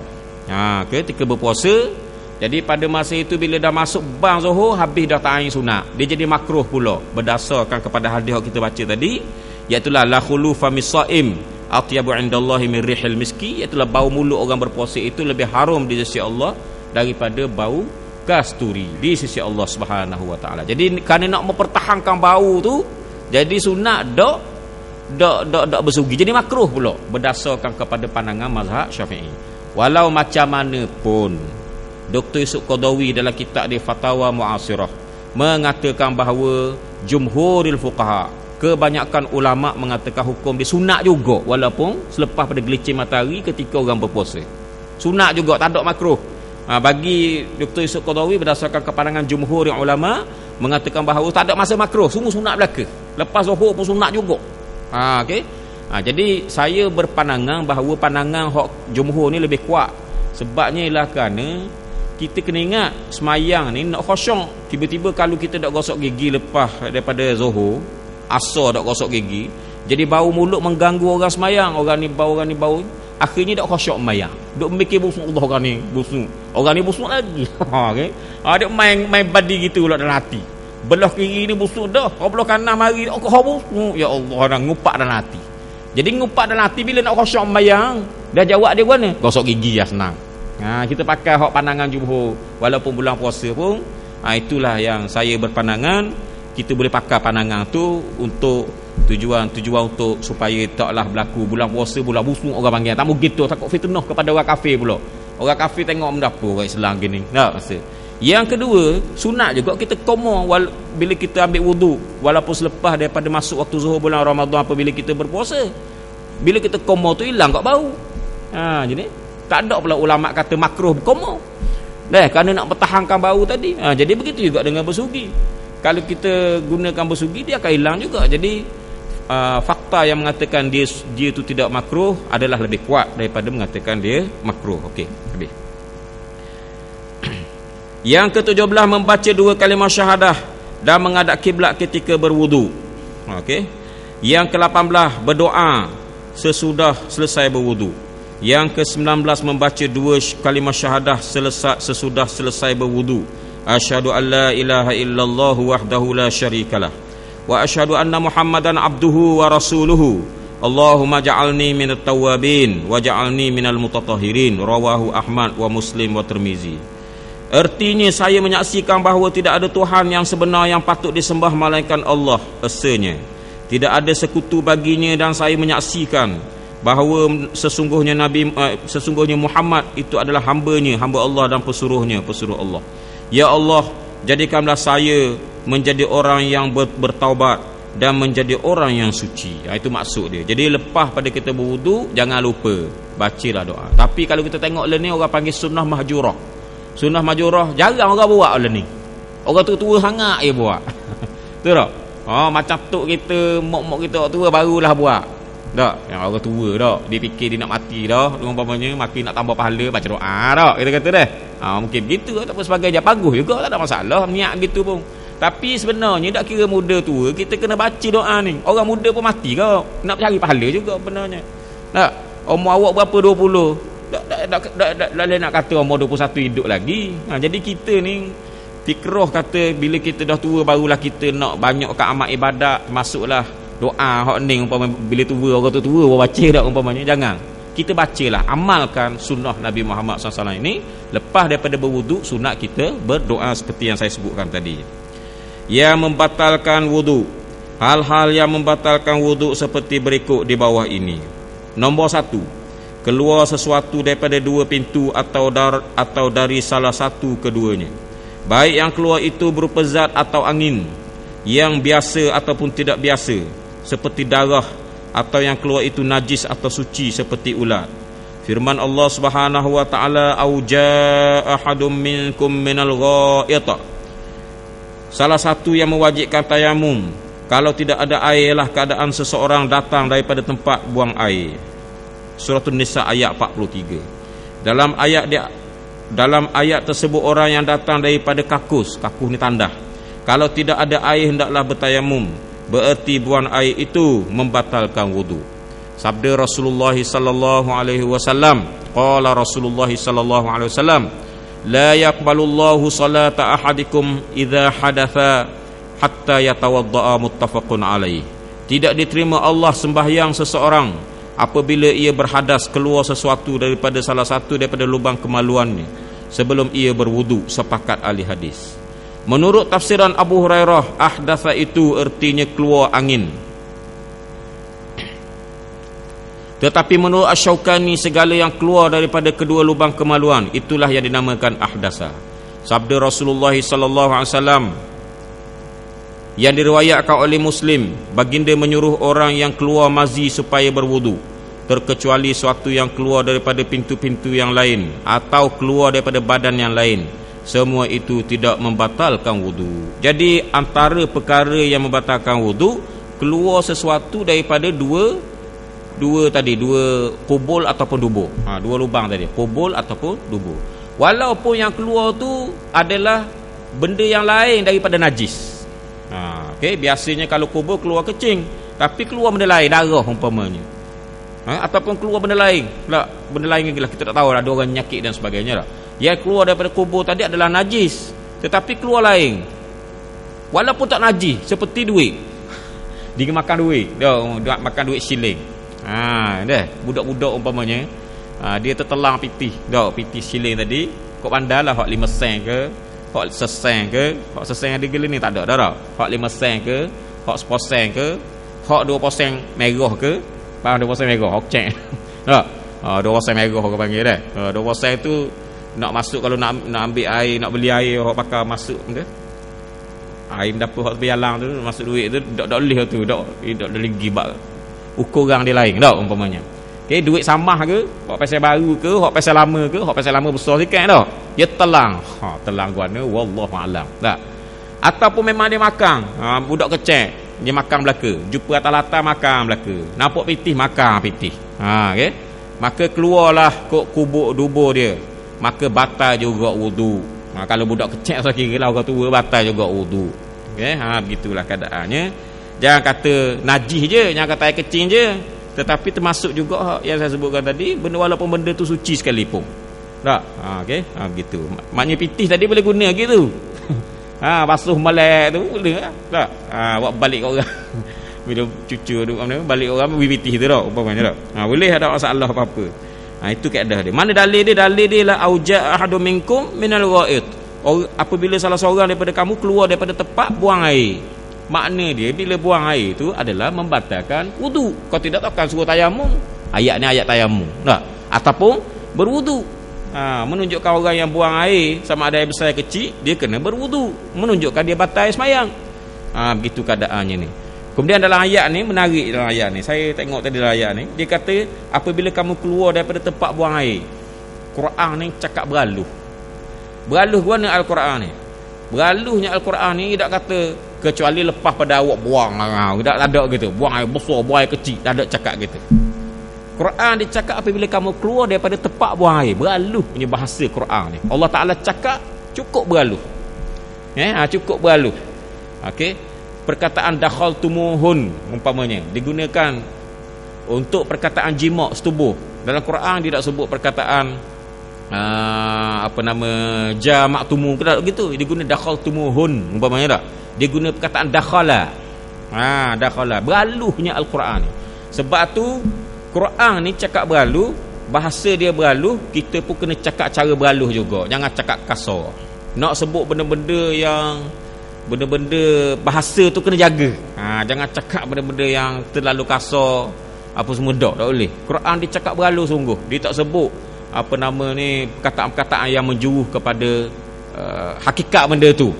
Ketika berpuasa. Jadi pada masa itu bila dah masuk bang zuhur, habis dah ta'ayin sunat, dia jadi makruh pula berdasarkan kepada hadis yang kita baca tadi, iaitu la khulufa misaim atyabu indallahi min rihil miski, iaitu bau mulut orang berpuasa itu lebih harum di sisi Allah daripada bau kasturi di sisi Allah Subhanahu wa taala. Jadi kerana nak mempertahankan bau tu, jadi sunat dak bersugi, jadi makruh pula berdasarkan kepada pandangan mazhab Syafi'i. Walau macam mana pun Dr. Yusuf Qadawi dalam kitab dia Fatawa Mu'asirah mengatakan bahawa jumhuril fuqaha, kebanyakan ulama mengatakan hukum dia sunat juga walaupun selepas pada gelincir matahari ketika orang berpuasa. Sunat juga, tak ada makruh. Bagi Dr. Yusuf Qadawi berdasarkan kepandangan jumhur yang ulama mengatakan bahawa tak ada masa makruh, semua sunat belaka. Lepas zuhur pun sunat juga. Okey. Jadi saya berpandangan bahawa pandangan hak jumhur ni lebih kuat. Sebabnya ialah kerana kita kena ingat semayang ni nak khusyuk. Tiba-tiba kalau kita dak gosok gigi lepas daripada zuhur, asar dak gosok gigi, jadi bau mulut mengganggu orang semayang. Orang ni bau, akhirnya dak khusyuk semayang. Duk mikir busuk Allah, orang ni busuk lagi. Okey. Dia main badi gitu pula dalam hati. Belah kiri ni busuk dah, belah kanan mari kau busuk. Ya Allah, dah ngupak dalam hati. Jadi ngupak dalam hati bila nak khusyuk semayang, dah jawab dia mana? Gosok gigi ya senang. Kita pakai hak pandangan jumhur walaupun bulan puasa pun. Itulah yang saya berpandangan kita boleh pakai pandangan tu untuk tujuan untuk supaya taklah berlaku bulan puasa bulan busuk orang panggil. Tak mau gitu, takut fitnah kepada orang kafir pula. Orang kafir tengok mendapa orang Islam gini. Yang kedua, sunat juga kita koma bila kita ambil wuduk walaupun selepas daripada masuk waktu zuhur bulan Ramadan apabila kita berpuasa. Bila kita koma tu hilang kat bau. Jadi tak ada pula ulama kata makruh berkoma. Kerana nak pertahankan bau tadi. Jadi begitu juga dengan bersugi. Kalau kita gunakan bersugi, dia akan hilang juga. Jadi fakta yang mengatakan dia tu tidak makruh adalah lebih kuat daripada mengatakan dia makruh. Okey, habis. Yang ke-17, membaca 2 kalimah syahadah dan menghadap kiblat ketika berwudu. Okey. Yang ke-18, berdoa sesudah selesai berwudu. Yang ke-19, membaca 2 kalimah syahadah sesudah selesai berwudu. Asyhadu an la ilaha illallah wahdahu la syarikalah wa asyhadu anna Muhammadan abduhu wa rasuluhu. Allahumma ja'alni minat tawwabin wa ja'alni minal mutatahhirin. Rawahu Ahmad wa Muslim wa Tirmizi. Artinya saya menyaksikan bahawa tidak ada Tuhan yang sebenar yang patut disembah melainkan Allah esanya. Tidak ada sekutu baginya, dan saya menyaksikan bahawa sesungguhnya Muhammad itu adalah hamba-Nya, hamba Allah, dan pesuruh Allah. Ya Allah, jadikanlah saya menjadi orang yang bertaubat dan menjadi orang yang suci. Itu maksud dia. Jadi lepas pada kita berwudu, jangan lupa bacalah doa. Tapi kalau kita tengok ni orang panggil sunnah mahjurah. Sunnah mahjurah jarang orang buat ni. Orang tua sangat je buat. Betul tak? Macam tok kita, mak-mak kita orang tua barulah buat. Tak? Yang orang tua tak, dia fikir dia nak mati dah, umpamanya mati nak tambah pahala baca doa tak, kita kata dah. Mungkin begitu ataupun sebagai dia bagus juga, tak ada masalah niat gitu pun. Tapi sebenarnya tak kira muda tua, kita kena baca doa ni. Orang muda pun mati kau, nak cari pahala juga sebenarnya. Tak? Umur awak berapa 20? Tak nak kata umur 21 hidup lagi. Jadi kita ni fikrah kata bila kita dah tua barulah kita nak banyakkan amal ibadat, masuklah doa hak ni umpama bila tua, orang tua baca dak umpamanya. Jangan. Kita bacalah, amalkan sunnah Nabi Muhammad SAW ini. Lepas daripada berwuduk, sunat kita berdoa seperti yang saya sebutkan tadi. Yang membatalkan wuduk, hal-hal yang membatalkan wuduk seperti berikut di bawah ini. Nombor 1, keluar sesuatu daripada dua pintu atau dari salah satu keduanya. Baik yang keluar itu berupa zat atau angin yang biasa ataupun tidak biasa, seperti darah, atau yang keluar itu najis atau suci seperti ulat. Firman Allah Subhanahu wa taala, "Au jaa ahadum minkum minal gha'ita." Salah satu yang mewajibkan tayamum, kalau tidak ada air lah keadaan seseorang datang daripada tempat buang air. Surah An-Nisa ayat 43. Dalam ayat tersebut orang yang datang daripada kakus ni tandah. Kalau tidak ada air hendaklah bertayamum, bererti buang air itu membatalkan wudu. Sabda Rasulullah sallallahu alaihi wasallam, qala Rasulullah sallallahu alaihi wasallam, la yaqbalullahu salata ahadikum idza hadatha hatta yatawaddaa, muttafaqun alaih. Tidak diterima Allah sembahyang seseorang apabila ia berhadas, keluar sesuatu daripada salah satu daripada lubang kemaluannya sebelum ia berwudu, sepakat ahli hadis. Menurut tafsiran Abu Hurairah, ahdatha itu artinya keluar angin. Tetapi menurut Asy-Syaukani, segala yang keluar daripada kedua lubang kemaluan itulah yang dinamakan ahdasa. Sabda Rasulullah sallallahu alaihi wasallam yang diriwayatkan oleh Muslim, baginda menyuruh orang yang keluar mazi supaya berwudu, terkecuali suatu yang keluar daripada pintu-pintu yang lain atau keluar daripada badan yang lain. Semua itu tidak membatalkan wudu. Jadi antara perkara yang membatalkan wudu, keluar sesuatu daripada dua kubul ataupun dubur. Dua lubang tadi, kubul ataupun dubur. Walaupun yang keluar tu adalah benda yang lain daripada najis. Okey, biasanya kalau kubur keluar kecing, tapi keluar benda lain, darah umpamanya. Ataupun keluar benda lain. Benda lain lagi lah, kita tak tahu ada orang nyakit dan sebagainya lah. Yang keluar daripada kubur tadi adalah najis, tetapi keluar lain walaupun tak najis, seperti duit. Dia makan duit, dia makan duit shilling. Budak-budak umpamanya, dia tertelang pitih shilling tadi, kok pandailah hak 5 sen ke, hak sesen ke, hak sesen ada gila ni tak ada dah. Hak 5 sen ke, hak 10 sen ke, hak 20 sen merah ke, faham 20 sen merah, hak cek. 20 sen merah orang panggil dah. 20 sen tu nak masuk, kalau nak ambil air, nak beli air, hok pakar masuk ke air dapur hok bialang tu, masuk duit tu dak boleh tu, dak lagi bak ukuran dia lain dak umpamanya. Okey, duit samah ke, hok pasal baru ke, hok pasal lama ke, hok pasal lama besar sikit dak, dia telang guana, wallahu alam. Tak, ataupun memang dia makan, budak kecil dia makan belaka, jumpa atas latar makan belaka, nampak pitih makan pitih. Okey, maka keluarlah kok kubur dubur dia, maka batal juga wudu. Kalau budak kecil saya kira lah, orang tua batal juga wudu. Okey, begitulah keadaannya. Jangan kata najis je, jangan kata air kecil je, tetapi termasuk juga yang saya sebutkan tadi, benda walaupun benda tu suci sekalipun. Tak? Okey, begitu. Maknanya pitih tadi boleh guna gitu. Basuh melek tu boleh tak? Buat balik kat orang. Bila cucu tu balik orang pitih tu tak umpamanya tak? Boleh, ada masalah apa-apa. Itu kaedah dia. Mana dalil dia? Dalil dia lah auja ahadum minkum minal gha'id. Apabila salah seorang daripada kamu keluar daripada tempat buang air. Makna dia bila buang air itu adalah membatalkan wudu. Kau tidak takkan suruh tayamum. Ayat ni ayat tayamum. Tak? Ataupun berwudu. Menunjukkan orang yang buang air, sama ada air besar kecil, dia kena berwudu, menunjukkan dia batal sembahyang. Begitu keadaannya ni. Kemudian dalam ayat ni, menarik dalam ayat ni, saya tengok tadi dalam ayat ni, dia kata apabila kamu keluar daripada tempat buang air. Quran ni cakap beraluh. Beraluh guna Al-Quran ni. Beraluhnya Al-Quran ni tak kata kecuali lepas pada awak buang. Tak ada gitu. Buang air besar, buang air kecil. Tak ada cakap gitu. Quran dia cakap apabila kamu keluar daripada tempat buang air. Beraluh punya bahasa Quran ni. Allah Ta'ala cakap cukup beraluh. Cukup beraluh. Okey. Perkataan dakhaltumuhun umpamanya digunakan untuk perkataan jima' setubuh. Dalam Quran dia tak sebut perkataan jama'tumu ke tak gitu. Dia guna dakhaltumuhun umpamanya tak. Dia guna perkataan dakhala. Dakhala. Beraluhnya Al-Quran ni. Sebab tu Quran ni cakap beraluh, bahasa dia beraluh, kita pun kena cakap cara beraluh juga. Jangan cakap kasar. Nak sebut benda-benda bahasa tu kena jaga. Jangan cakap benda-benda yang terlalu kasar apa semua tak boleh. Quran dia cakap beraluh sungguh. Dia tak sebut perkataan-perkataan yang menjuruh kepada hakikat benda tu.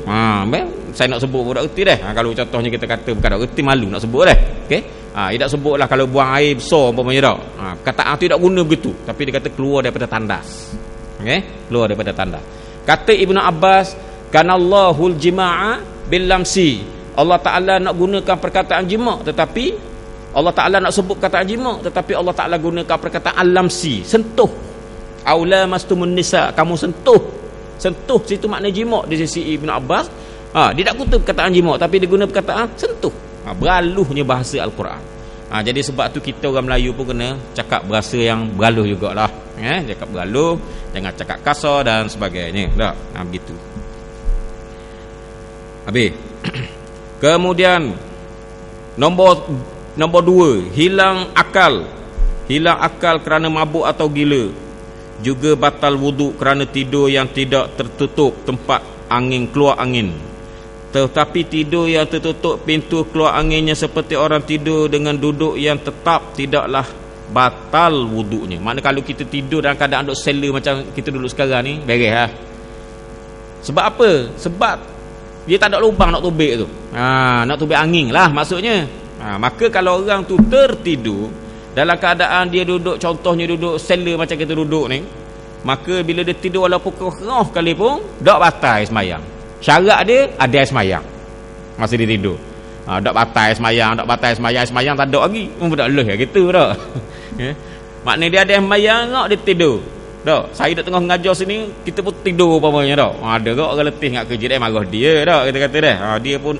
Saya nak sebut pun tak reti dah. Kalau contohnya kita kata bukan tak reti, malu nak sebut dah. Okey. Dia tak sebutlah kalau buang air besar umpamanya tak. Perkataan tu tak guna begitu, tapi dia kata keluar daripada tandas. Okey, keluar daripada tandas. Kata Ibnu Abbas, kanallahul jima'a bil lamsi. Allah Ta'ala nak gunakan perkataan jima', tetapi Allah Ta'ala nak sebut perkataan jima', tetapi Allah Ta'ala gunakan perkataan al-lamsi, sentuh. Aula mastumun nisa, kamu sentuh. Sentuh situ makna jima' di sisi Ibnu Abbas. Dia tak guna perkataan jima', tapi dia guna perkataan sentuh. Beraluhnya bahasa Al-Quran. Jadi sebab tu kita orang Melayu pun kena cakap bahasa yang beraluh jugalah. Cakap beraluh, jangan cakap kasar dan sebagainya. Tak? Begitu. Habis. Kemudian nombor 2, hilang akal. Hilang akal kerana mabuk atau gila. Juga batal wuduk kerana tidur yang tidak tertutup tempat angin, keluar angin. Tetapi tidur yang tertutup pintu keluar anginnya seperti orang tidur dengan duduk yang tetap, tidaklah batal wuduknya. Maknanya kalau kita tidur dalam keadaan duduk sela macam kita duduk sekarang ni, beres lah. Sebab apa? Sebab dia tak ada lubang nak tubik tu. Nak tubik angin lah maksudnya. Maka kalau orang tu tertidur dalam keadaan dia duduk, contohnya duduk sela macam kita duduk ni, maka bila dia tidur walaupun kerah kali pun tak batal semayang. Syarat dia ada air semayang masa dia tidur. Tak batal semayang, tak batal semayang tak ada lagi. Tak leh gitu tak. Maknanya dia ada air semayang tak, dia tidur. Tak, saya dah tengah mengajar sini, kita pun tidur umpamanya tak. Ada tak orang letih nak kerja dah, marah dia tak, kita kata dah. Dia pun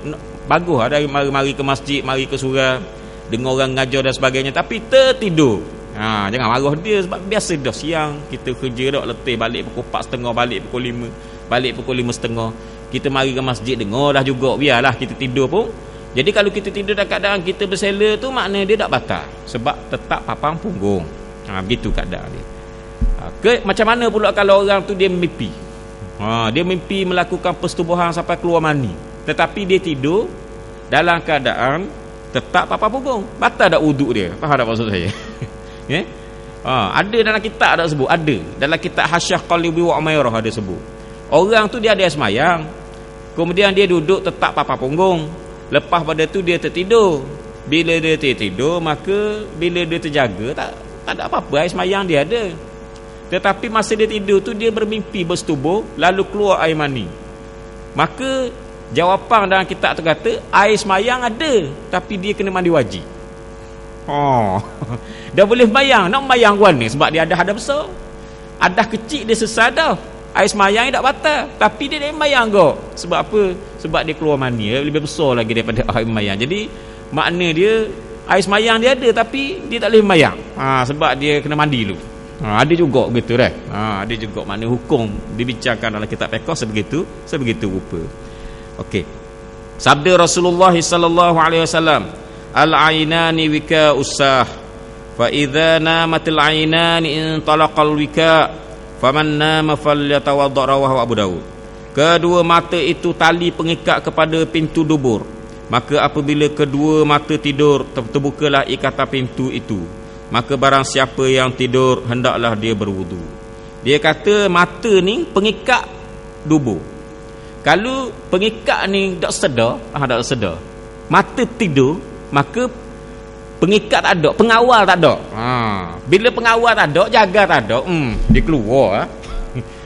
bagus ada mari ke masjid, mari ke surau, dengar orang mengajar dan sebagainya, tapi tertidur. Jangan marah dia sebab biasa dah siang kita kerja tak, letih, balik pukul 4.30, balik pukul 5, balik pukul 5.30. Kita mari ke masjid, dengar dah juga, biarlah kita tidur pun. Jadi kalau kita tidur dalam keadaan kita bersela tu, maknanya dia tak batal sebab tetap papang punggung. Begitu keadaan dia. Macam mana pula kalau orang tu dia mimpi? Dia mimpi melakukan persetubuhan sampai keluar mani, tetapi dia tidur dalam keadaan tetap papang punggung. Batal tak wuduk dia? Faham tak maksud saya? Ada dalam kitab tak sebut? Ada. Dalam kitab Hasyah Qalibi wa Umairah ada sebut. Orang tu dia ada semayang, kemudian dia duduk tetap papang punggung. Lepas pada tu dia tertidur. Bila dia tertidur, maka bila dia terjaga, tak ada apa-apa, air semayang dia ada. Tetapi masa dia tidur tu dia bermimpi bersetubuh, lalu keluar air mani. Maka jawapan dalam kitab tu kata air semayang ada, tapi dia kena mandi wajib. Dah boleh bayang, nak bayang kuan ni sebab dia ada hadas besar. Hadas kecil dia sesat dah. Air semayang tak batal, tapi dia bayang kok. Sebab apa? Sebab dia keluar mani lebih besar lagi daripada air semayang. Jadi makna dia air semayang dia ada, tapi dia tak boleh bayang. Sebab dia kena mandi dulu. Ada juga begitu dah. Ada juga makna hukum dibincangkan dalam kitab fiqh sebegitu rupa. Okey. Sabda Rasulullah sallallahu alaihi wasallam, al-ainani wika usah, fa idza namatil ainani intalaqal wika, faman nama falyatawadda, rawahu Abu Daud. Kedua mata itu tali pengikat kepada pintu dubur, maka apabila kedua mata tidur, terbukalah ikatan pintu itu, maka barang siapa yang tidur hendaklah dia berwudu. Dia kata mata ni pengikat dubur. Kalau pengikat ni tak sedar, mata tidur, maka pengikat tak ada, pengawal tak ada. Bila pengawal tak ada, jaga tak ada, dia keluar.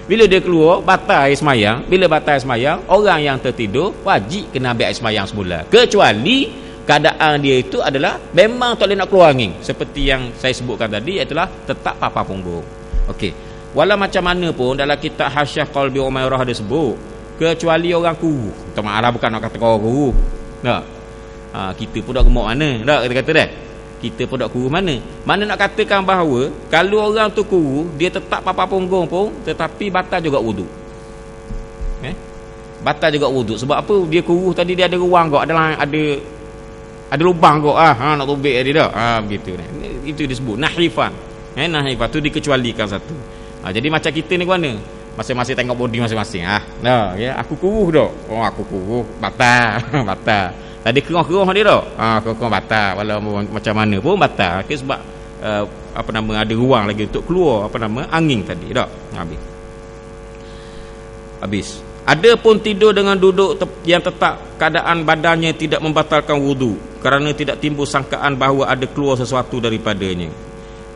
Bila dia keluar, batal air semayang. Bila batal air semayang, orang yang tertidur wajib kena ambil air semayang semula. Kecuali keadaan dia itu adalah memang tak boleh nak keluar angin. Seperti yang saya sebutkan tadi, iaitu tetap papa punggung. Okey. Walau macam mana pun dalam kitab Hasyiah Qalbi Umairah ada sebut, kecuali orang kuru. Tak maaf bukan nak kata orang kuru. Tak. Kita pun dak gemuk mana? Tak kita kata dah. Kita pun dak kuru mana? Mana nak katakan bahawa kalau orang tu kuru, dia tetap papa punggung pun tetapi batal juga wudu. Batal juga wudu. Sebab apa? Dia kuru tadi dia ada ruang kok, ada lubang kok nak tubik dia dak. Begitu ni. Itu disebut nahifan. Nahifan tu dikecualikan satu. Jadi macam kita ni ke mana? Masing-masing tengok body masing-masing. Ya, aku kuruh dak. Oh, aku kuruh, batal. Batal. Tadi keruh-keruh dia dak. Keruh batal. Walau macam mana pun batal. Sebab ada ruang lagi untuk keluar angin tadi dak. Habis. Ada pun tidur dengan duduk yang tetap, keadaan badannya tidak membatalkan wudu kerana tidak timbul sangkaan bahawa ada keluar sesuatu daripadanya.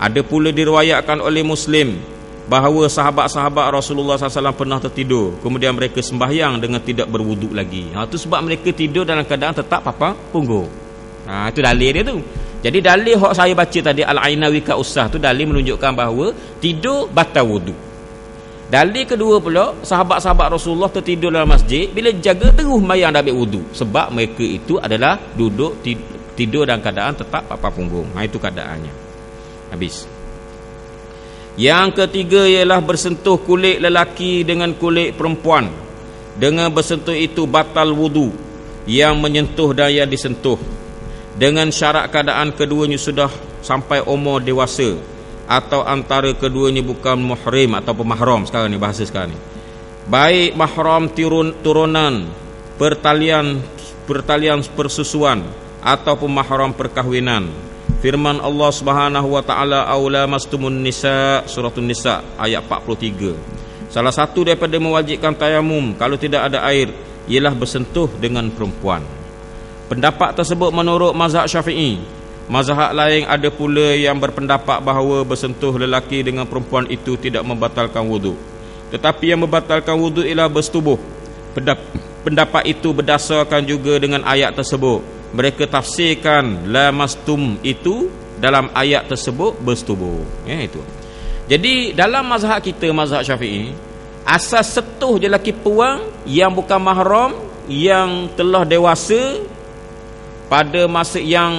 Ada pula diriwayatkan oleh Muslim bahawa sahabat-sahabat Rasulullah SAW pernah tertidur, kemudian mereka sembahyang dengan tidak berwuduk lagi. Itu sebab mereka tidur dalam keadaan tetap papa punggung. Itu dalil dia tu. Jadi dalil yang saya baca tadi Al-Ainawi ka Usah tu dalil menunjukkan bahawa tidur batal wuduk. Dalil kedua pula, sahabat-sahabat Rasulullah tertidur dalam masjid, bila jaga terus mayang dah ambil wuduk, sebab mereka itu adalah duduk tidur dalam keadaan tetap papa punggung. Itu keadaannya. Habis. Yang ketiga ialah bersentuh kulit lelaki dengan kulit perempuan. Dengan bersentuh itu batal wudu, yang menyentuh dan yang disentuh, dengan syarat keadaan keduanya sudah sampai umur dewasa atau antara keduanya bukan muhrim atau mahram. Sekarang ni bahasa sekarang ni, baik mahram turunan, pertalian persusuan ataupun mahram perkahwinan. Firman Allah Subhanahu wa taala, aula mastumun nisa, surah An-Nisa ayat 43. Salah satu daripada mewajibkan tayamum kalau tidak ada air ialah bersentuh dengan perempuan. Pendapat tersebut menurut mazhab Syafi'i. Mazhab lain ada pula yang berpendapat bahawa bersentuh lelaki dengan perempuan itu tidak membatalkan wudu, tetapi yang membatalkan wudu ialah bersetubuh. Pendapat itu berdasarkan juga dengan ayat tersebut. Mereka tafsirkan lamastum itu dalam ayat tersebut bersetubuh. Itu. Jadi dalam mazhab kita, mazhab Syafi'i, asas setuh je lelaki perempuan yang bukan mahram, yang telah dewasa pada masa yang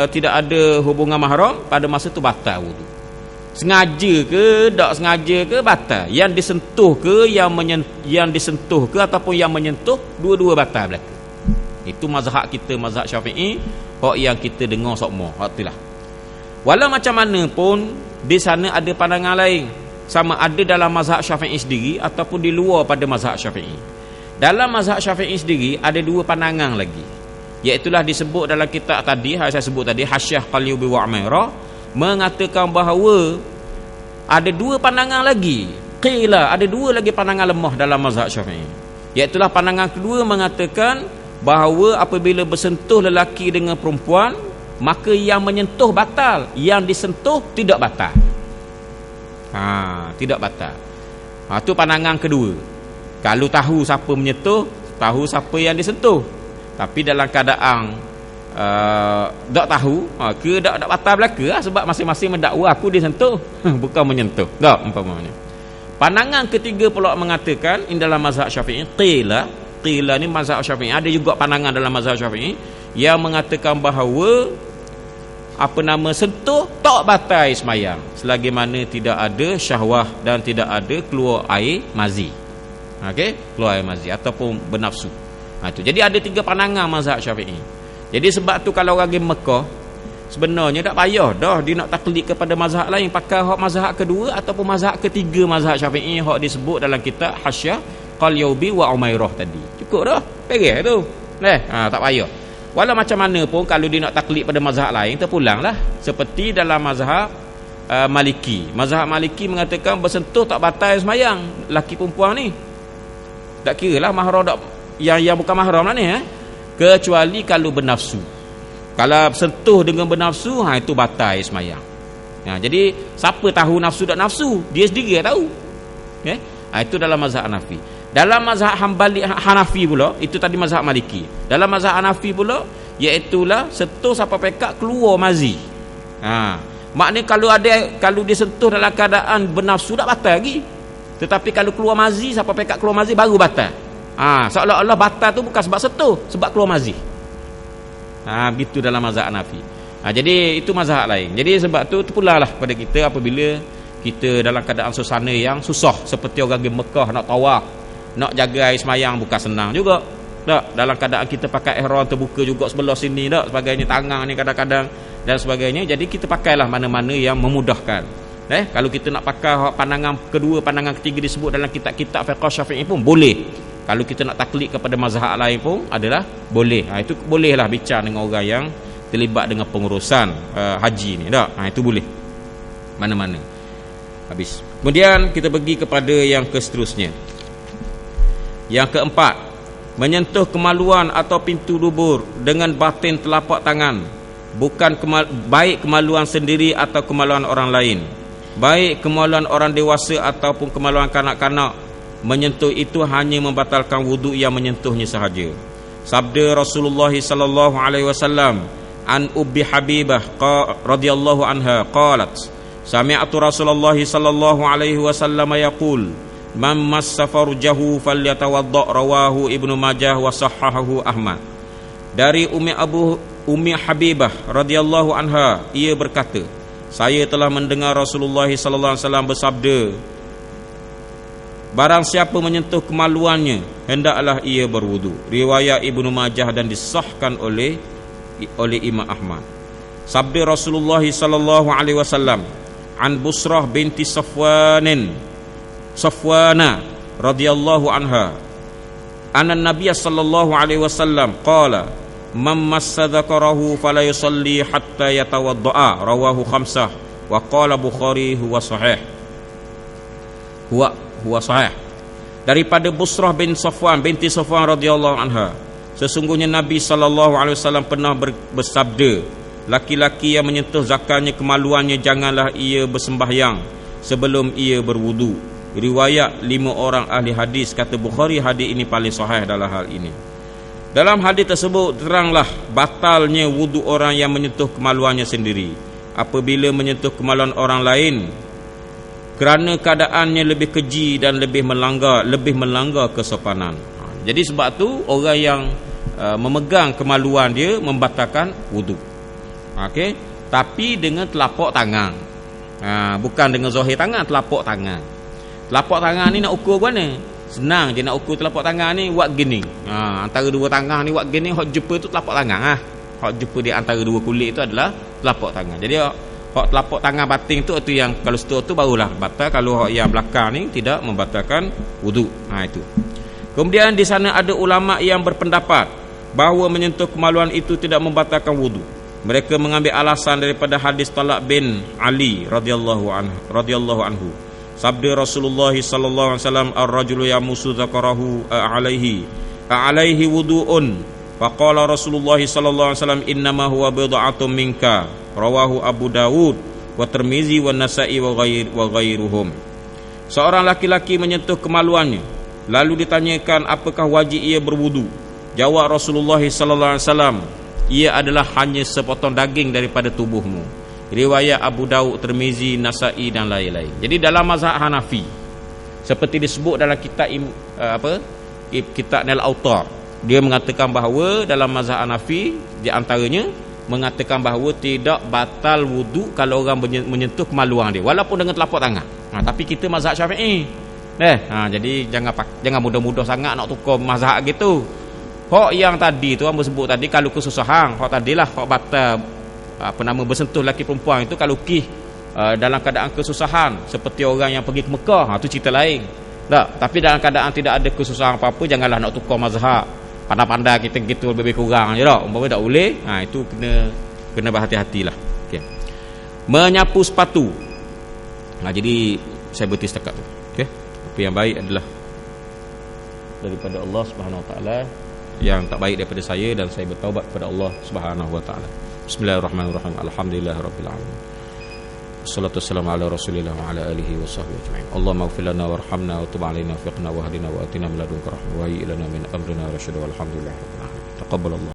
tidak ada hubungan mahram, pada masa tu batal wudu. Sengaja ke tak sengaja ke batal. Yang disentuh ke yang disentuh ke ataupun yang menyentuh, dua-dua batal belaka. Itu mazhab kita, mazhab Syafi'i, hak yang kita dengar sokmo. Hak itulah. Walau macam mana pun di sana ada pandangan lain, sama ada dalam mazhab Syafi'i sendiri ataupun di luar pada mazhab Syafi'i. Dalam mazhab Syafi'i sendiri ada dua pandangan lagi, iaitulah disebut dalam kitab tadi, saya sebut tadi, Hasyiah Qalbi Umairah, mengatakan bahawa ada dua pandangan lagi. Qila, ada dua lagi pandangan lemah dalam mazhab Syafi'i. Iaitulah pandangan kedua mengatakan bahawa apabila bersentuh lelaki dengan perempuan, maka yang menyentuh batal, yang disentuh tidak batal. Tidak batal. Itu pandangan kedua. Kalau tahu siapa menyentuh, tahu siapa yang disentuh. Tapi dalam keadaan tak tahu, ke tak batal belaka, sebab masing-masing mendakwa aku disentuh bukan menyentuh. Tak umpamanya. Pandangan ketiga pula mengatakan dalam mazhab Syafi'i, qila ni mazhab Syafi'i, ada juga pandangan dalam mazhab Syafi'i yang mengatakan bahawa sentuh tak batal air semayang selagi mana tidak ada syahwah dan tidak ada keluar air mazi. Keluar air mazi ataupun bernafsu. Itu. Jadi ada tiga pandangan mazhab Syafi'i. Jadi sebab tu kalau orang pergi Mekah, sebenarnya tak payah dah dia nak taklid kepada mazhab lain, pakai hak mazhab kedua ataupun mazhab ketiga mazhab Syafi'i, hak disebut dalam kitab Hasyiah Qalbi wa Umairah tadi. Cukup dah. Pergi tu. Tak payah. Walau macam mana pun kalau dia nak taklid pada mazhab lain, terpulanglah. Seperti dalam mazhab Maliki. Mazhab Maliki mengatakan bersentuh tak batal semayang laki perempuan ni. Tak kira lah mahram tak, yang bukan mahram lah ni, kecuali kalau bernafsu. Kalau sentuh dengan bernafsu, itu batal semayang. Jadi siapa tahu nafsu tak nafsu? Dia sendiri yang tahu. Itu dalam mazhab Hanafi. Dalam mazhab Hanafi pula, itu tadi mazhab Maliki. Dalam mazhab Hanafi pula, iaitulah sentuh sampai pekat keluar mazi. Maknanya kalau dia sentuh dalam keadaan bernafsu tak batal lagi. Tetapi kalau keluar mazi sampai pekat keluar mazi baru batal. Seolah-olah batal tu bukan sebab sentuh, sebab keluar mazi. Begitu dalam mazhab Hanafi. Jadi itu mazhab lain. Jadi sebab tu pula lah pada kita apabila kita dalam keadaan suasana yang susah, seperti orang di Mekah nak tawaf, nak jaga air semayang bukan senang juga. Tak, dalam keadaan kita pakai ihram terbuka juga sebelah sini tak, sebagainya, tangan ni kadang-kadang dan sebagainya. Jadi kita pakailah mana-mana yang memudahkan. Kalau kita nak pakai pandangan kedua, pandangan ketiga disebut dalam kitab-kitab fiqh Syafi'i pun boleh. Kalau kita nak taklid kepada mazhab lain pun adalah boleh. Itu bolehlah bincang dengan orang yang terlibat dengan pengurusan haji ni tak. Itu boleh. Mana-mana. Habis. Kemudian kita pergi kepada yang seterusnya. Yang keempat, menyentuh kemaluan atau pintu dubur dengan batin telapak tangan, bukan baik kemaluan sendiri atau kemaluan orang lain, baik kemaluan orang dewasa ataupun kemaluan kanak-kanak. Menyentuh itu hanya membatalkan wuduk yang menyentuhnya sahaja. Sabda Rasulullah sallallahu alaihi wasallam an Ummi Habibah radhiyallahu anha qalat sami'tu Rasulullah sallallahu alaihi wasallam yaqul man massa farjahu falyatawadda, rawahu Ibnu Majah wa sahahahu Ahmad. Dari Ummi Habibah radhiyallahu anha, ia berkata, saya telah mendengar Rasulullah sallallahu alaihi wasallam bersabda, barang siapa menyentuh kemaluannya hendaklah ia berwudu. Riwayat Ibnu Majah dan disahkan oleh Imam Ahmad. Sabda Rasulullah sallallahu alaihi wasallam an Busrah binti Safwana radhiyallahu anha anna Nabiy sallallahu alaihi wasallam qala man massa dzakarahu fala yusalli hatta yatawaddaa, rawahu khamsah wa qala Bukhari huwa sahih. Huwa sahih. Daripada Busrah binti Safwan radhiyallahu anha, sesungguhnya Nabi sallallahu alaihi wasallam pernah bersabda, laki-laki yang menyentuh zakarnya kemaluannya janganlah ia bersembahyang sebelum ia berwudu. Riwayat 5 orang ahli hadis. Kata Bukhari, hadis ini paling sahih dalam hal ini. Dalam hadis tersebut teranglah batalnya wudu orang yang menyentuh kemaluannya sendiri apabila menyentuh kemaluan orang lain, kerana keadaannya lebih keji dan lebih melanggar kesopanan. Jadi sebab tu orang yang memegang kemaluan dia membatalkan wudu. Okey, tapi dengan telapak tangan. Bukan dengan zahir tangan, telapak tangan. Telapak tangan ni nak ukur mana? Senang je nak ukur telapak tangan ni, buat gini. Antara dua tangan ni buat gini, hak jumpa tu telapak tangan. Hak jumpa di antara dua kulit tu adalah telapak tangan. Jadi hak telapak tangan batin tu yang kalau setua tu barulah batal. Kalau hak yang belakang ni tidak membatalkan wudu. Itu. Kemudian di sana ada ulama yang berpendapat bahawa menyentuh kemaluan itu tidak membatalkan wudu. Mereka mengambil alasan daripada hadis Talak bin Ali radhiyallahu anhu. Sabda Rasulullah sallallahu alaihi wasallam, ar-rajulu yamusu dzakarahu alaihi wudu'un. Faqala Rasulullah sallallahu alaihi wasallam, innama huwa bid'atun minka. Rawahu Abu Dawud wa Tirmizi wa Nasa'i wa ghairuhum. Seorang laki-laki menyentuh kemaluannya, lalu ditanyakan apakah wajib ia berwudu. Jawab Rasulullah sallallahu alaihi wasallam, ia adalah hanya sepotong daging daripada tubuhmu. Riwayat Abu Dawud, Tirmizi, Nasa'i dan lain-lain. Jadi dalam mazhab Hanafi, seperti disebut dalam kitab kitab Nail Autar, dia mengatakan bahawa dalam mazhab Hanafi di antaranya mengatakan bahawa tidak batal wudu kalau orang menyentuh kemaluan dia walaupun dengan telapak tangan. Tapi kita mazhab Syafi'i. Jadi jangan mudah-mudah sangat nak tukar mazhab gitu. Hak yang tadi tu hamba sebut tadi, kalau kesusahan, hak tadilah hak batal bersentuh lelaki perempuan itu kalau dalam keadaan kesusahan seperti orang yang pergi ke Mekah, tu cerita lain. Tapi dalam keadaan tidak ada kesusahan apa-apa, janganlah nak tukar mazhab. Pandai-pandai kita gitu lebih kurang je dah. Umpama tak boleh, itu kena berhati-hatilah. Okey. Menyapu sepatu. Jadi saya berhenti setakat tu. Okey. Apa yang baik adalah daripada Allah Subhanahu Wa Taala, yang tak baik daripada saya, dan saya bertaubat kepada Allah Subhanahu Wa Taala. Bismillahirrahmanirrahim. Alhamdulillahirabbil alamin. Wassalatu wassalamu ala Rasulillah wa ala alihi wa sahbihi ajma'in. Allahumma ighfir lana warhamna wa tub 'alaina wafiqna wahdina wa atina min ladunka rahmah wa hayyi lana min amrina rashada walhamdulillahi rabbil alamin. Taqabbalallah.